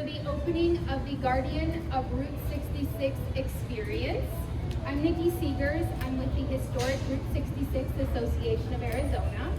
for the opening of the Guardian of Route 66 experience. I'm Nikki Seegers. I'm with the Historic Route 66 Association of Arizona.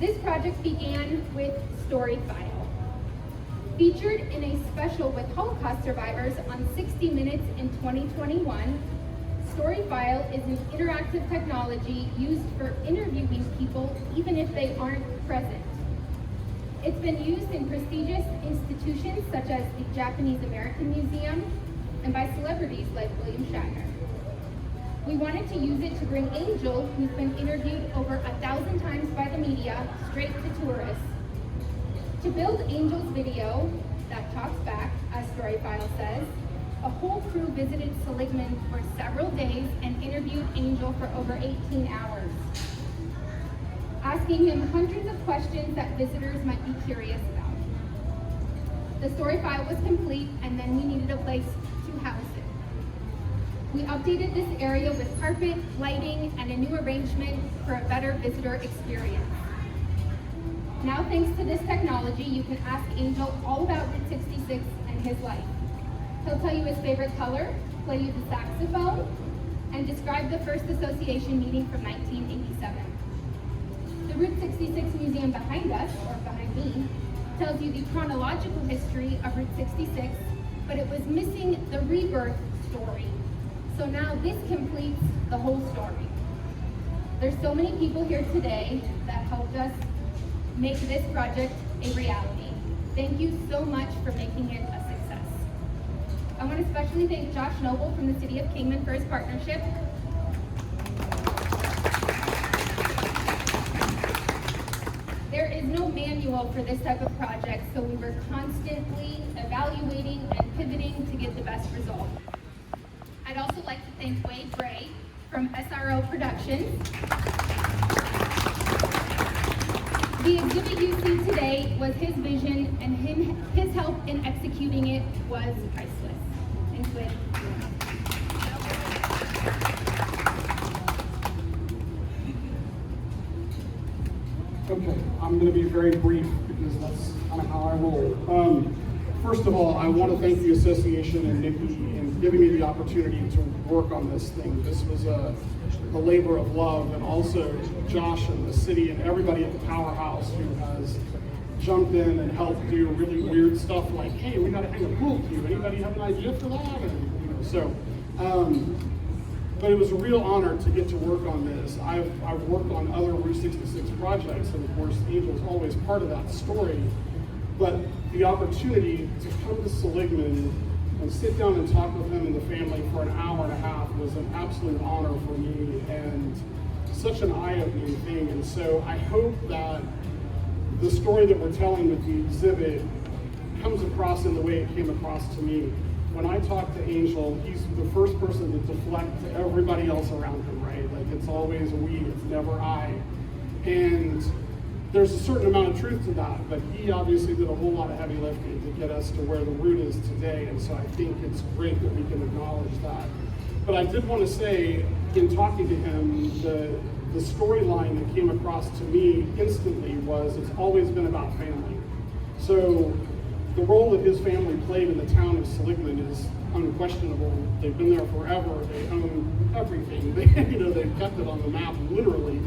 This project began with StoryFile. Featured in a special with Holocaust survivors on 60 Minutes in 2021, StoryFile is an interactive technology used for interviewing people even if they aren't present. It's been used in prestigious institutions such as the Japanese American Museum and by celebrities like William Shatner. We wanted to use it to bring Angel, who's been interviewed over 1,000 times by the media, straight to tourists. To build Angel's video that talks back, as StoryFile says, a whole crew visited Seligman for several days and interviewed Angel for over 18 hours, asking him hundreds of questions that visitors might be curious about. The StoryFile was complete, and then we needed a place to house it. We updated this area with carpet, lighting, and a new arrangement for a better visitor experience. Now, thanks to this technology, you can ask Angel all about Route 66 and his life. He'll tell you his favorite color, play you the saxophone, and describe the first association meeting from 1987. The Route 66 museum behind us, or behind me, tells you the chronological history of Route 66, but it was missing the rebirth story. So now this completes the whole story. There's so many people here today that helped us make this project a reality. Thank you so much for making it a success. I want to especially thank Josh Noble from the City of Kingman for his partnership. There is no manual for this type of project, so we were constantly evaluating and pivoting to get the best result. I'd also like to thank Wade Bray from SRO Productions. The exhibit you see today was his vision, and his help in executing it was priceless. Thanks, Wade. Okay, I'm going to be very brief because that's kind of how I roll. First of all, I want to thank the association and Nikki in giving me the opportunity to work on this thing. This was a labor of love, and also Josh and the city and everybody at the Powerhouse who has jumped in and helped do really weird stuff like, hey, we got to hang a pool cue. Anybody have an idea for that? And but it was a real honor to get to work on this. I've worked on other Route 66 projects, and of course, Angel's always part of that story. But the opportunity to come to Seligman and sit down and talk with him and the family for an hour and a half was an absolute honor for me and such an eye-opening thing. And so I hope that the story that we're telling with the exhibit comes across in the way it came across to me. When I talk to Angel, he's the first person to deflect to everybody else around him, right? Like, it's always we, it's never I. And there's a certain amount of truth to that, but he obviously did a whole lot of heavy lifting to get us to where the route is today, and so I think it's great that we can acknowledge that. But I did want to say, in talking to him, the storyline that came across to me instantly was it's always been about family. So the role that his family played in the town of Seligman is unquestionable. They've been there forever. They own everything. They've kept it on the map, literally.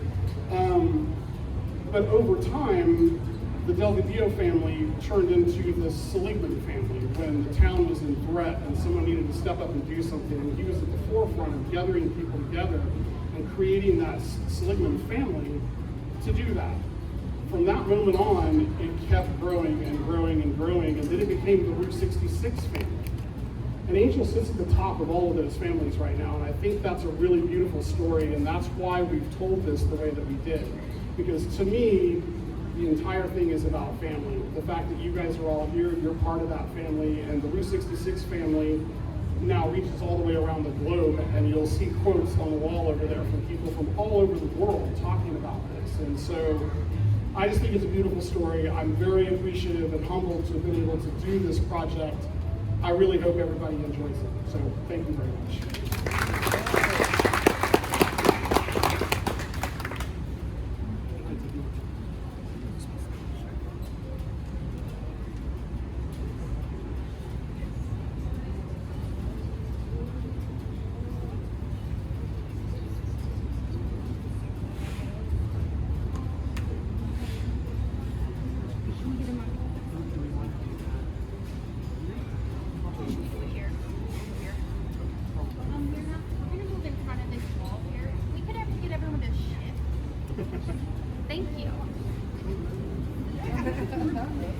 But over time, the Delgadillo family turned into the Seligman family when the town was in threat and someone needed to step up and do something. And he was at the forefront of gathering people together and creating that Seligman family to do that. From that moment on, it kept growing and growing and growing, and then it became the Route 66 family. And Angel sits at the top of all of those families right now, and I think that's a really beautiful story, and that's why we've told this the way that we did. Because to me, the entire thing is about family. The fact that you guys are all here, you're part of that family, and the Route 66 family now reaches all the way around the globe, and you'll see quotes on the wall over there from people from all over the world talking about this. And so I just think it's a beautiful story. I'm very appreciative and humbled to have been able to do this project. I really hope everybody enjoys it. So thank you very much.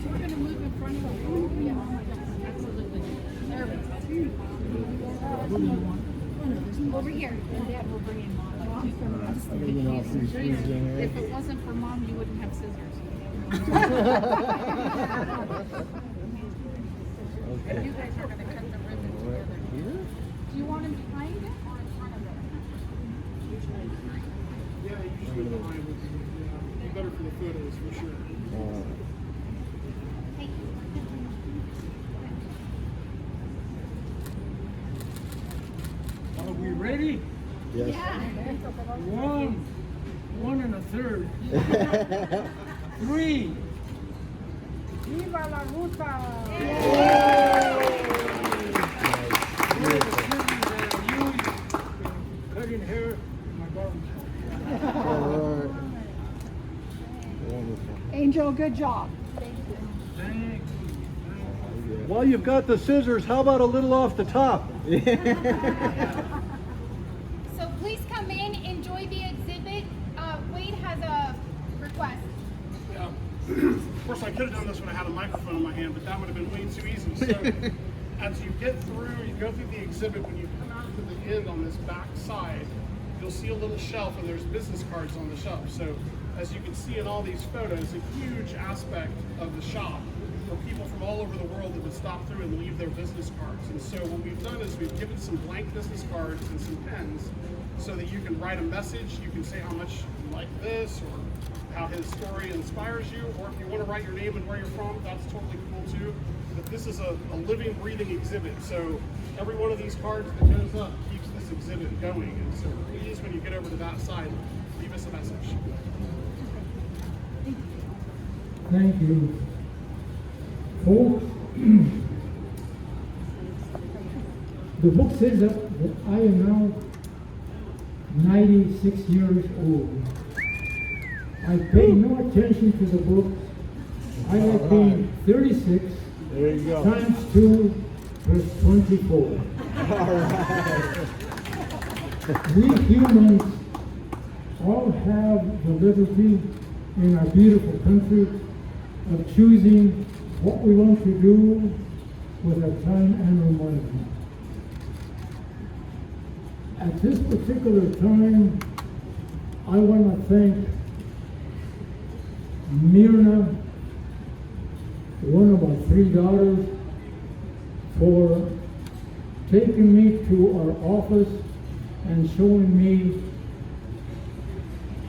we're going to move in front of you. Yeah, absolutely. There we go. Over here. And Dad will bring in Mom. If it wasn't for Mom, you wouldn't have scissors. You guys are going to cut the ribbon together. Do you want him behind it or in front of it? Yeah, usually behind would be better for the photos, for sure. Are we ready? Yes. Yeah. One and a third. 3. Viva la ruta! Cutting hair in my garden. Wonderful. Angel, good job. Thank you. While you've got the scissors, how about a little off the top? So please come in, enjoy the exhibit. Wade has a request. Yeah. Of course, I could have done this when I had a microphone in my hand, but that would have been way too easy. So, as you get through, you go through the exhibit, when you come out to the end on this back side, you'll see a little shelf and there's business cards on the shelf. So, as you can see in all these photos, a huge aspect of the shop for people from all over the world that would stop through and leave their business cards. And so what we've done is we've given some blank business cards and some pens so that you can write a message, you can say how much you like this or how his story inspires you, or if you want to write your name and where you're from, that's totally cool too. But this is a living, breathing exhibit, so every one of these cards that goes up keeps this exhibit going. And so please, when you get over to that side, leave us a message. Thank you. Folks, the book says that I am now 96 years old. I pay no attention to the book. I like being 36 There you go. times 2 plus 24. We humans all have the liberty in our beautiful country of choosing what we want to do with our time and our money. At this particular time, I want to thank Myrna, one of my 3 daughters, for taking me to our office and showing me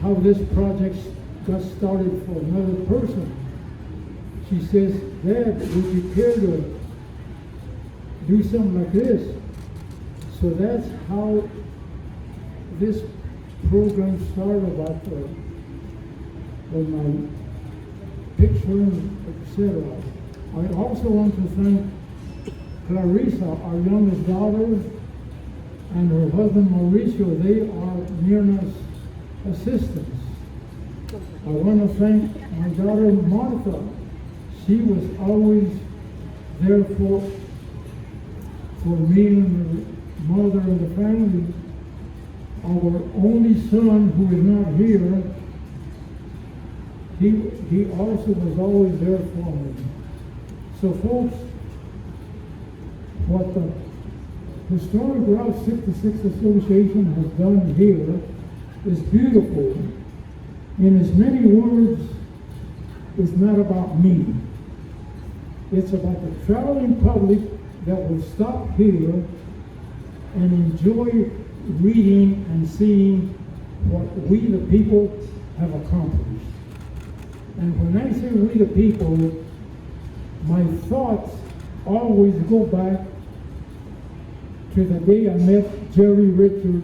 how this project got started for another person. She says, Dad, would you care to do something like this? So that's how this program started, about my picture, etc. I also want to thank Clarissa, our youngest daughter, and her husband Mauricio. They are Myrna's assistants. I want to thank my daughter Martha. She was always there for me and the mother and the family. Our only son, who is not here, he also was always there for me. So folks, what the Historic Route 66 Association has done here is beautiful. In as many words, it's not about me. It's about the traveling public that will stop here and enjoy reading and seeing what we the people have accomplished. And when I say we the people, my thoughts always go back to the day I met Jerry Richard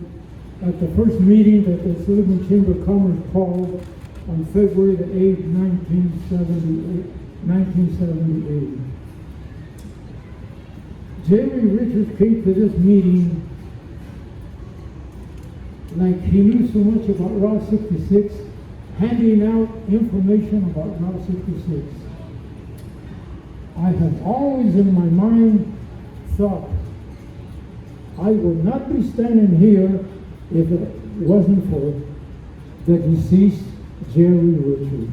at the first meeting that the Seligman Chamber of Commerce called on February the 8th, 1978. Jerry Richards came to this meeting like he knew so much about Route 66, handing out information about Route 66. I have always in my mind thought I would not be standing here if it wasn't for the deceased Jerry Richard.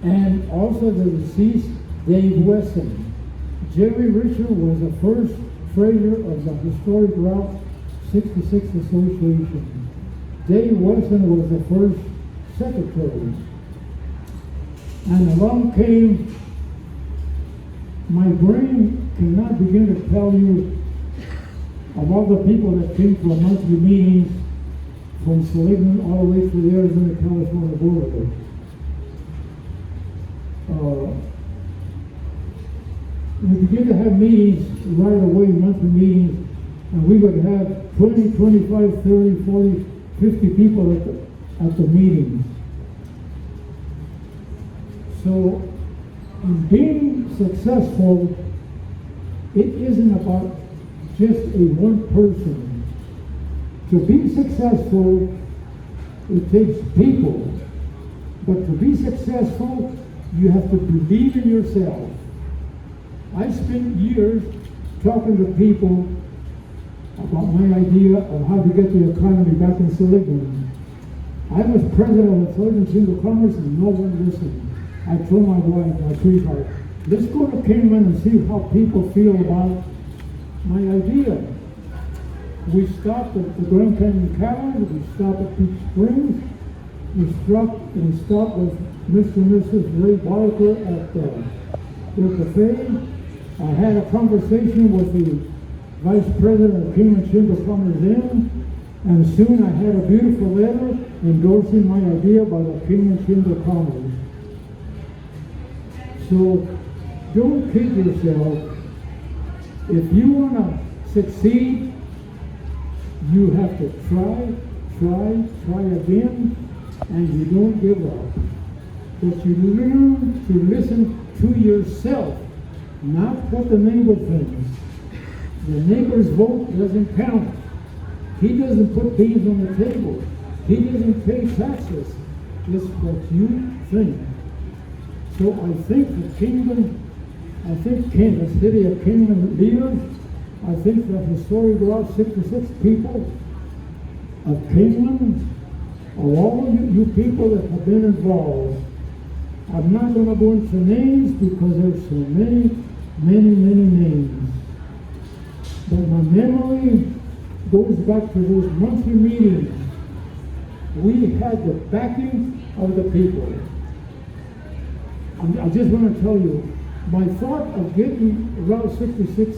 and also the deceased Dave Wesson. Jerry Richard was the first treasurer of the historic Route 66 Association. Dave Wesson was the first secretary. And along came, my brain cannot begin to tell you of all the people that came to our monthly meetings from Seligman all the way through the Arizona California border. We began to have meetings right away, monthly meetings, and we would have 20, 25, 30, 40, 50 people at the meetings. So, in being successful, it isn't about just a one person. To be successful, it takes people. But to be successful, you have to believe in yourself. I spent years talking to people about my idea of how to get the economy back in Seligman. I was president of the Seligman Chamber of Commerce and no one listened. I told my wife, my sweetheart, let's go to Kingman and see how people feel about my idea. We stopped at the Grand Canyon Cabin, we stopped at Peach Springs, we stopped with Mr. and Mrs. Ray Barker at their cafe. I had a conversation with the Vice President of Kingman Chamber of Commerce then, and soon I had a beautiful letter endorsing my idea by the Kingman Chamber of Commerce. So don't kid yourself. If you want to succeed, you have to try again, and you don't give up. But you learn to listen to yourself, not what the neighbor thinks. The neighbor's vote doesn't count. He doesn't put beans on the table. He doesn't pay taxes. It's what you think. So I think the city of Kingman leaders, I think the historic Route 66 people of Kingman, of all you people that have been involved. I'm not going to go into names because there's so many names. But my memory goes back to those monthly meetings. We had the backing of the people. I just want to tell you, my thought of getting Route 66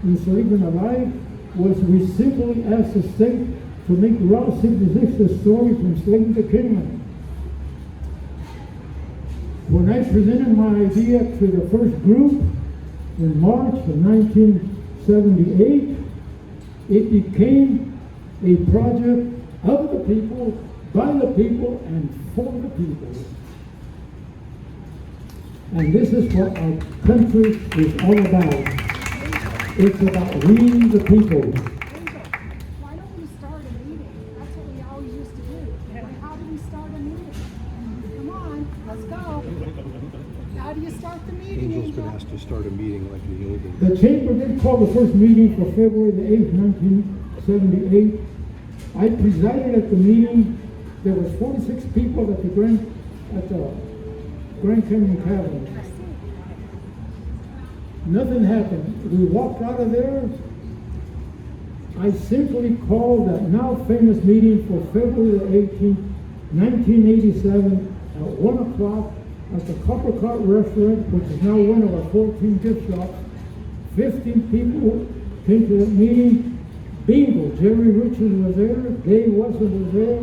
in Seligman alive was we simply asked the state to make Route 66 a story from Seligman to Kingman. When I presented my idea to the first group in March of 1978, it became a project of the people, by the people, and for the people. And this is what our country is all about. It's about we the people. Why don't we start a meeting? That's what we always used to do. Like, how do we start a meeting? Come on, let's go. How do you start the meeting, Angel's been Angel? asked to start a meeting like the old days. The chamber did call the first meeting for February the 8th, 1978. I presided at the meeting. There was 46 people at the Grand Canyon Cabin. Nothing happened. We walked out of there. I simply called that now famous meeting for February the 18th, 1987 at 1 o'clock at the Copper Cart Restaurant, which is now one of our 14 gift shops. 15 people came to that meeting. Bingo, Jerry Richards was there, Dave Wesson was there,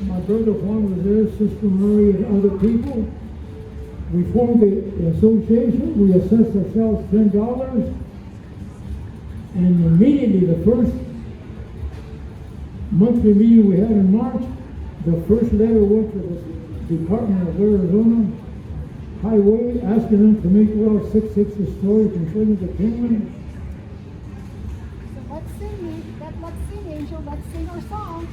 my brother Juan was there, Sister Murray and other people. We formed the association, we assessed ourselves $10, and immediately the first monthly meeting we had in March, the first letter went to the Department of Arizona Highway asking them to make Route 66 a story from Seligman to Kingman. So let's sing, Angel. Let's sing our song.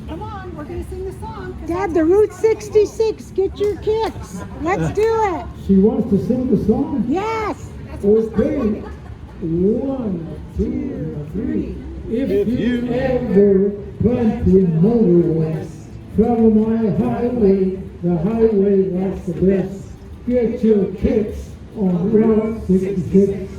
Come on, we're going to sing the song. Dad, the Route 66, get your kicks. Let's do it. She wants to sing the song? Yes. Okay. 1, 2, 3. If you ever plan to motor west, travel my highway, The highway was the best. Get your kicks on Route 66.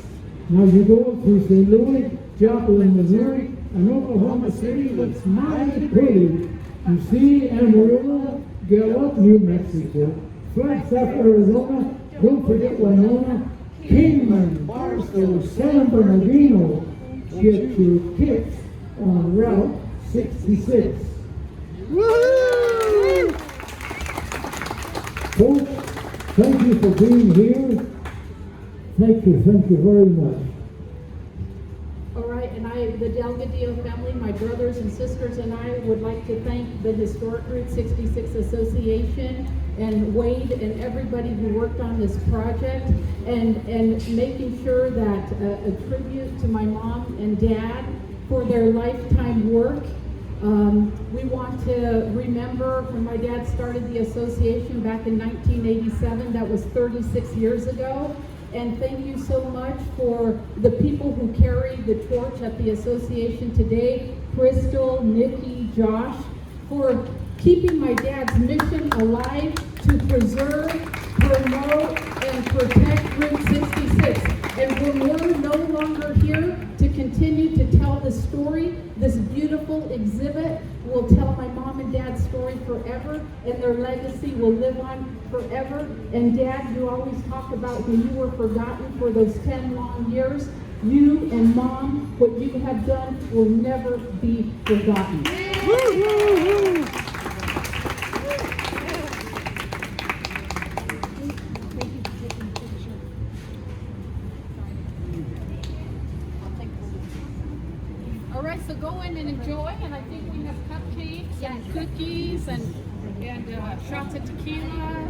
Now you go through St. Louis, Joplin, Missouri, and Oklahoma City looks mighty pretty. You see Amarillo, Gallup, New Mexico, Flagstaff, Arizona, don't forget Winona, Kingman, Barstow, San Bernardino. Get your kicks on Route 66. Woo! Folks, thank you for being here. Thank you very much. All right, and the Delgadillo family, my brothers and sisters and I would like to thank the Historic Route 66 Association and Wade and everybody who worked on this project and making sure that a tribute to my mom and dad for their lifetime work. We want to remember when my dad started the association back in 1987, that was 36 years ago. And thank you so much for the people who carry the torch at the association today, Crystal, Nikki, Josh, for keeping my dad's mission alive to preserve, promote, and protect Route 66. And when we're no longer here to continue to tell the story, this beautiful exhibit will tell my mom and dad's story forever, and their legacy will live on forever. And Dad, you always talk about when you were forgotten for those 10 long years. You and Mom, what you have done will never be forgotten. All right, so go in and enjoy, and I think we have cupcakes and cookies and shots of tequila.